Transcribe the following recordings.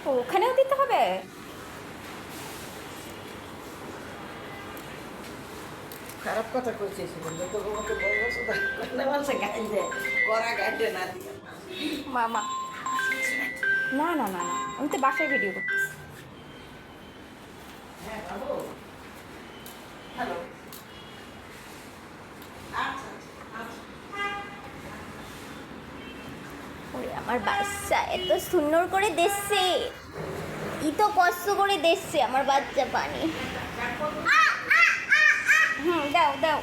ওখানেও দিতে হবে? খারাপ কথা কইতেছিলেন যত তোমাকে বলবো করলে বলছে গাইল দে করা গাইডে না দিয়ে মামা না না না না, আমি তো বাসায় ভিডিও করতেছি। হ্যাঁ বাবু হ্যালো আচ্ছা আচ্ছা ওরে আমার বাচ্চা এত সুন্দর করে দেখছে, ই তো কষ্ট করে দেখছে আমার বাচ্চা পানি। দাও দাও,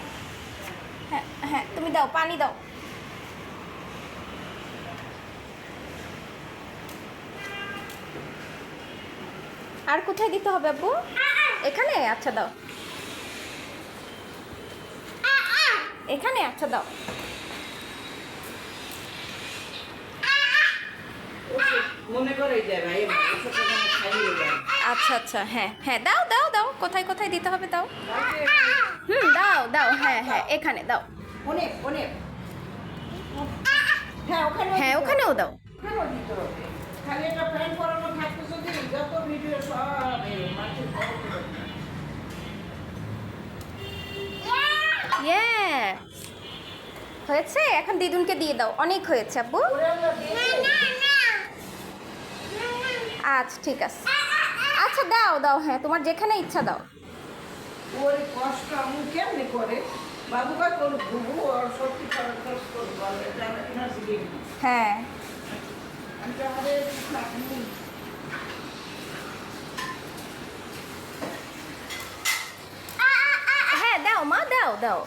হ্যাঁ হ্যাঁ তুমি দাও, পানি দাও। আর কোথায় দিতে হবে আব্বু? এখানে? আচ্ছা দাও, এখানে? আচ্ছা দাও। মনে করে যায় ভাই খাইয়ে যায় আচ্ছা আচ্ছা, হ্যাঁ হ্যাঁ দাও দাও দাও, কোথায় কোথায় দিতে হবে দাও। দাও দাও, হ্যাঁ হ্যাঁ এখানে দাও। অনেক অনেক হ্যাঁ ওখানে হ্যাঁ ওখানেও দাও। ওখানেও দিতে হবে খালি একটা ফ্যান করানো থাকতে যদি যত ভিডিও সব মাঠে ইয়ে হয়েছে, এখন দিদুনকে দিয়ে দাও, অনেক হয়েছে আব্বু। আচ্ছা ঠিক আছে, আচ্ছা দাও দাও, হ্যাঁ তোমার যেখানে ইচ্ছা দাও। ওর কষ্ট আমি কেমনি করে বাবু কা কোন ঘুঘু আর সত্যি করার কষ্ট বলে জানা এনার্জি গেম হ্যাঁ আমি তো আমাদের আপনি হ্যাঁ দাও মা, দাও দাও।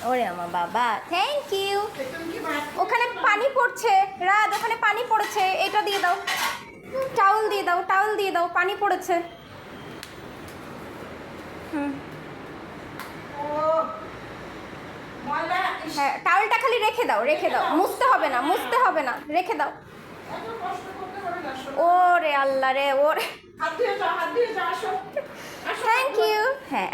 ওরে আমার বাবা, থ্যাংক ইউ। তুমি কি ভাত ওখানে পানি পড়ছে রাত, ওখানে পানি পড়েছে, এটা দিয়ে দাও। টাউল দিয়ে দাও, টাউল দিয়ে দাও, পানি পড়েছে। হুম ও ময়লা হ্যাঁ, টাওয়েলটা খালি রেখে দাও, রেখে দাও, মুছতে হবে না, মুছতে হবে না, রেখে দাও। এত কষ্ট করতে হবে না ওরে আল্লাহ রে, ওরে হাত দিয়ে যাও আসো আসো থ্যাংক ইউ। হ্যাঁ।